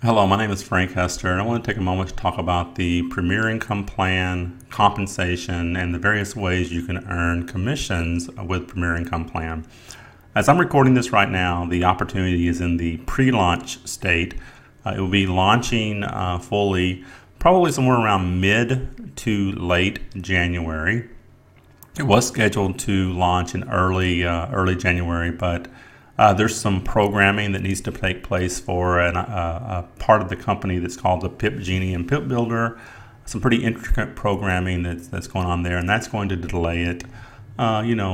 Hello, my name is Frank Hester, and I want to take a moment to talk about the Premier Income Plan, compensation, and the various ways you can earn commissions with Premier Income Plan. As I'm recording this right now, the opportunity is in the pre-launch state. It will be launching fully probably somewhere around mid to late January. It was scheduled to launch in early January, but there's some programming that needs to take place for a part of the company that's called the PIP Genie and PIP Builder. Some pretty intricate programming that's going on there, and that's going to delay it,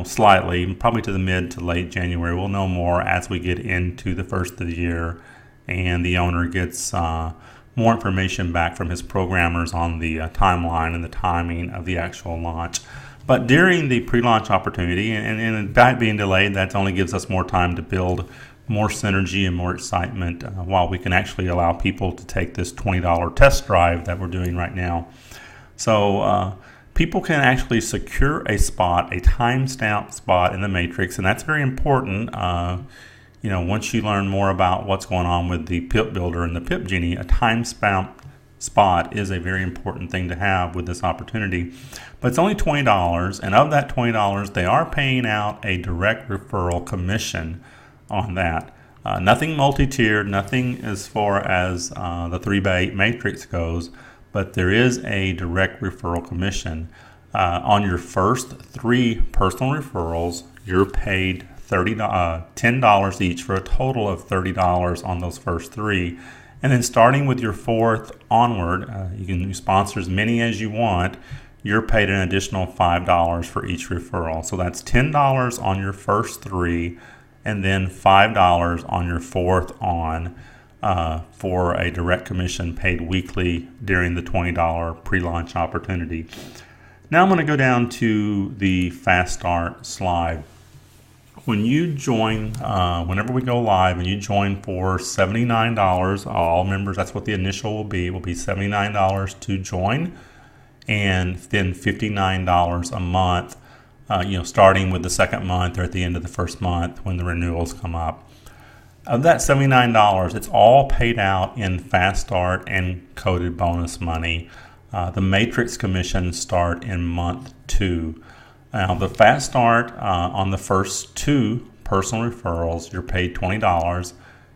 slightly, probably to the mid to late January. We'll know more as we get into the first of the year, and the owner gets more information back from his programmers on the timeline and the timing of the actual launch. But during the pre-launch opportunity, and that being delayed, that only gives us more time to build more synergy and more excitement while we can actually allow people to take this $20 test drive that we're doing right now. So people can actually secure a spot, a time-stamped spot in the matrix, and that's very important. Once you learn more about what's going on with the PIP Builder and the PIP Genie, a time-stamped spot is a very important thing to have with this opportunity. But it's only $20, and of that $20, they are paying out a direct referral commission on that. Nothing multi-tiered, nothing as far as the 3x8 matrix goes, but there is a direct referral commission. On your first 3 personal referrals, you're paid $10 each for a total of $30 on those first 3. And then starting with your 4th onward, you can sponsor as many as you want. You're paid an additional $5 for each referral. So that's $10 on your first 3, and then $5 on your 4th on for a direct commission paid weekly during the $20 pre-launch opportunity. Now I'm going to go down to the Fast Start slide. When you join, whenever we go live and you join for $79, all members, that's what the initial will be. It will be $79 to join, and then $59 a month, starting with the second month or at the end of the first month when the renewals come up. Of that $79, it's all paid out in Fast Start and coded bonus money. The matrix commissions start in month 2. Now, the Fast Start on the first 2 personal referrals, you're paid $20,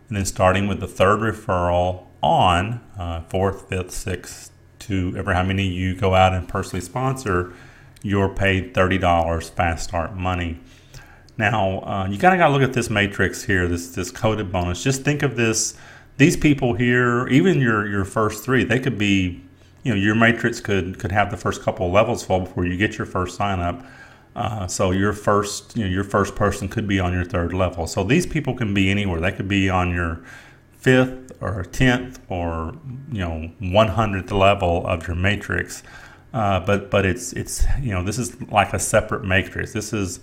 and then starting with the 3rd referral on 4th, 5th, 6th, to ever how many you go out and personally sponsor, you're paid $30 Fast Start money. Now, you kind of got to look at this matrix here, this coded bonus. Just think of these people here, even your first 3, they could be, your matrix could have the first couple of levels full before you get your first sign up. So your first person could be on your 3rd level. So these people can be anywhere. They could be on your 5th or 10th or 100th level of your matrix. But it's this is like a separate matrix. This is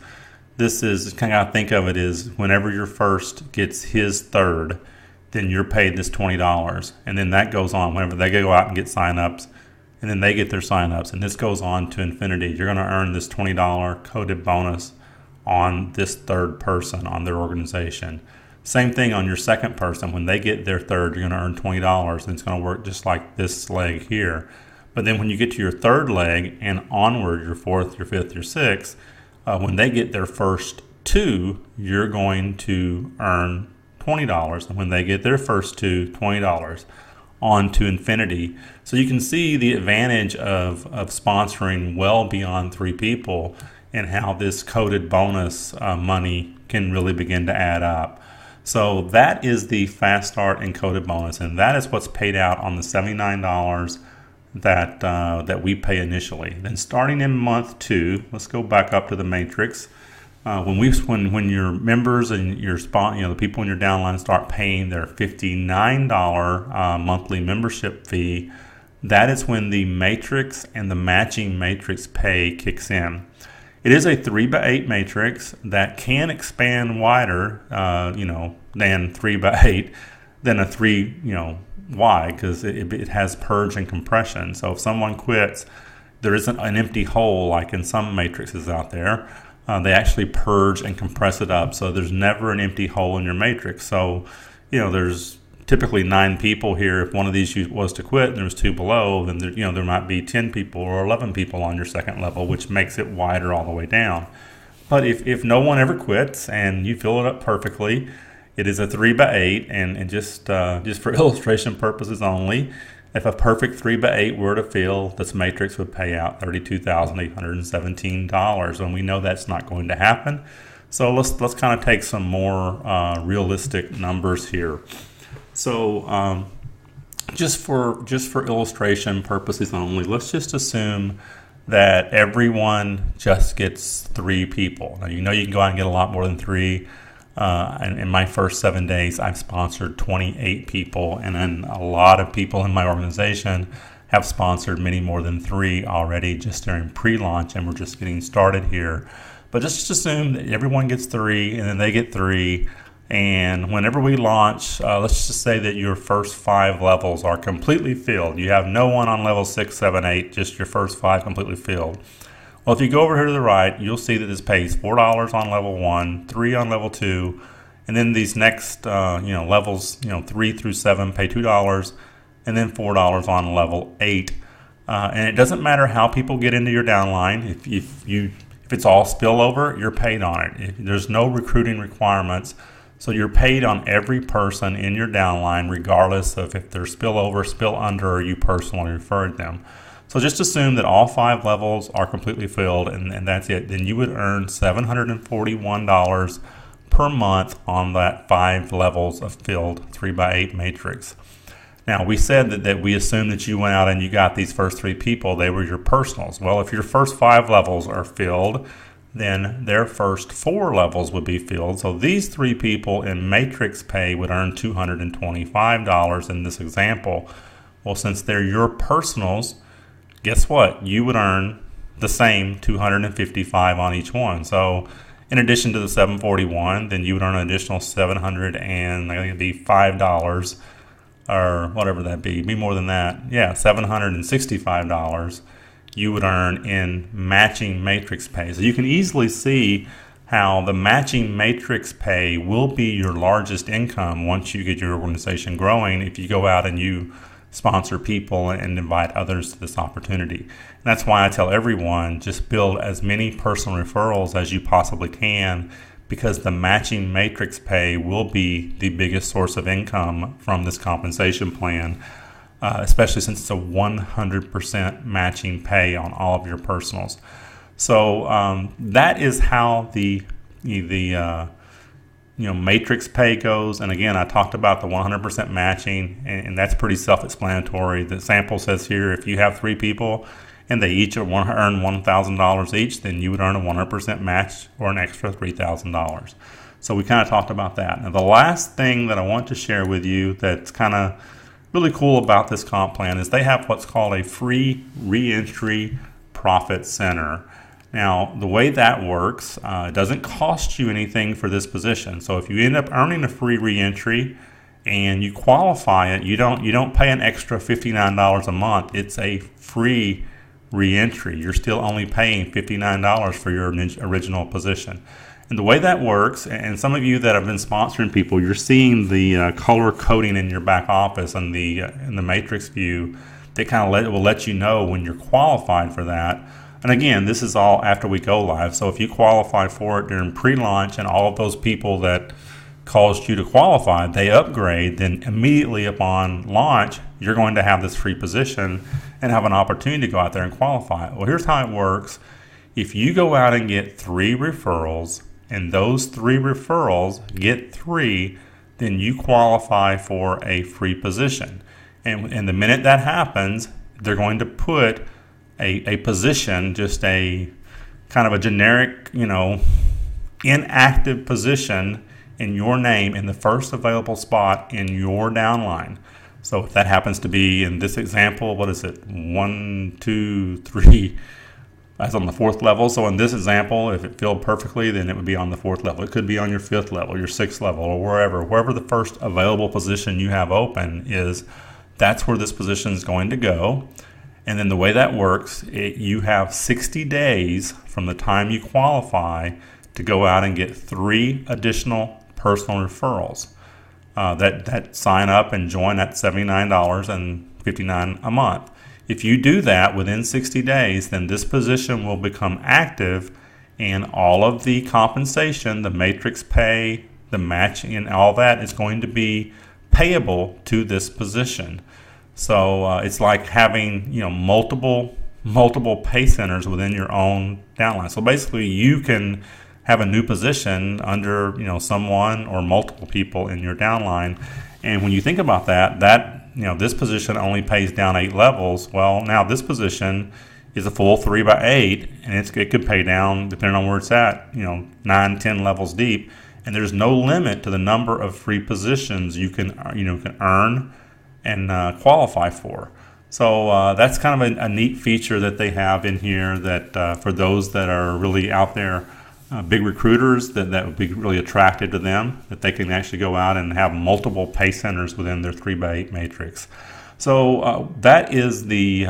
kind of think of it as whenever your first gets his 3rd, then you're paid this $20, and then that goes on whenever they go out and get signups. And then they get their signups, and this goes on to infinity. You're going to earn this $20 coded bonus on this 3rd person on their organization. Same thing on your 2nd person. When they get their 3rd, you're going to earn $20, and it's going to work just like this leg here. But then when you get to your 3rd leg and onward, your 4th, your 5th, your 6th, when they get their first 2, you're going to earn $20. And when they get their first 2, $20. On to infinity. So you can see the advantage of sponsoring well beyond 3 people and how this coded bonus money can really begin to add up. So that is the Fast Start and coded bonus, and that is what's paid out on the $79 that we pay initially. Then starting in month 2, let's go back up to the matrix. When your members and your the people in your downline start paying their $59 monthly membership fee, that is when the matrix and the matching matrix pay kicks in. It is a 3x8 matrix that can expand wider, than 3x8, than a 3, wide, because it has purge and compression. So if someone quits, there isn't an empty hole like in some matrices out there. They actually purge and compress it up, so there's never an empty hole in your matrix. So, there's typically 9 people here. If one of these was to quit and there was 2 below, then there might be 10 people or 11 people on your second level, which makes it wider all the way down. But if no one ever quits and you fill it up perfectly, it is a 3x8, and just for illustration purposes only, if a perfect 3x8 were to fill, this matrix would pay out $32,817, and we know that's not going to happen. So let's kind of take some more realistic numbers here. So just for illustration purposes only, let's just assume that everyone just gets 3 people. Now, you can go out and get a lot more than 3. In my first 7 days, I've sponsored 28 people, and then a lot of people in my organization have sponsored many more than 3 already just during pre-launch, and we're just getting started here. But just assume that everyone gets 3, and then they get 3, and whenever we launch, let's just say that your first 5 levels are completely filled. You have no one on level 6, 7, 8, just your first 5 completely filled. Well, if you go over here to the right, you'll see that this pays $4 on level 1, 3 on level 2, and then these next levels 3 through 7 pay $2, and then $4 on level 8. And it doesn't matter how people get into your downline. If it's all spillover, you're paid on it. There's no recruiting requirements, so you're paid on every person in your downline, regardless of if they're spillover, spill under, or you personally referred them. So just assume that all 5 levels are completely filled, and that's it. Then you would earn $741 per month on that 5 levels of filled 3x8 matrix. Now, we said that we assumed that you went out and you got these first 3 people. They were your personals. Well, if your first 5 levels are filled, then their first 4 levels would be filled. So these 3 people in matrix pay would earn $225 in this example. Well, since they're your personals, guess what? You would earn the same $255 on each one. So in addition to the $741, then you would earn an additional $705, or whatever that be more than that. Yeah, $765 you would earn in matching matrix pay. So you can easily see how the matching matrix pay will be your largest income once you get your organization growing, if you go out and you sponsor people and invite others to this opportunity. And that's why I tell everyone, just build as many personal referrals as you possibly can, because the matching matrix pay will be the biggest source of income from this compensation plan, especially since it's a 100% matching pay on all of your personals. So that is how the matrix pay goes. And again, I talked about the 100% matching, and that's pretty self-explanatory. The sample says here, if you have 3 people and they each earn $1,000 each, then you would earn a 100% match or an extra $3,000. So we kind of talked about that. Now, the last thing that I want to share with you that's kind of really cool about this comp plan is they have what's called a free reentry profit center. Now, the way that works, it doesn't cost you anything for this position. So if you end up earning a free reentry and you qualify it, you don't pay an extra $59 a month. It's a free reentry. You're still only paying $59 for your original position. And the way that works, and some of you that have been sponsoring people, you're seeing the color coding in your back office and in the matrix view that kind of will let you know when you're qualified for that. And again, this is all after we go live. So if you qualify for it during pre-launch and all of those people that caused you to qualify, they upgrade, then immediately upon launch, you're going to have this free position and have an opportunity to go out there and qualify. Well, here's how it works. If you go out and get 3 referrals, and those 3 referrals get 3, then you qualify for a free position. And the minute that happens, they're going to put a position, just a kind of a generic, inactive position in your name in the first available spot in your downline. So if that happens to be, in this example, what is it, 1, 2, 3, that's on the 4th level. So in this example, if it filled perfectly, then it would be on the 4th level. It could be on your 5th level, your 6th level, or wherever the first available position you have open is, that's where this position is going to go. And then the way that works, you have 60 days from the time you qualify to go out and get 3 additional personal referrals. that sign up and join at $79.59 a month. If you do that within 60 days, then this position will become active, and all of the compensation, the matrix pay, the matching, and all that is going to be payable to this position. So it's like having multiple pay centers within your own downline. So basically, you can have a new position under someone or multiple people in your downline. And when you think about that this position only pays down 8 levels. Well, now this position is a full 3 by 8, and it could pay down, depending on where it's at, 9, 10 levels deep. And there's no limit to the number of free positions you can earn and qualify for. So that's kind of a neat feature that they have in here that for those that are really out there, big recruiters, that would be really attracted to them, that they can actually go out and have multiple pay centers within their 3 by 8 matrix. So that is the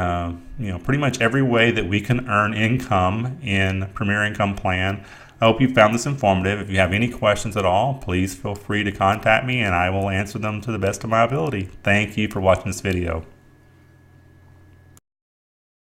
pretty much every way that we can earn income in Premier Income Plan. I hope you found this informative. If you have any questions at all, please feel free to contact me and I will answer them to the best of my ability. Thank you for watching this video.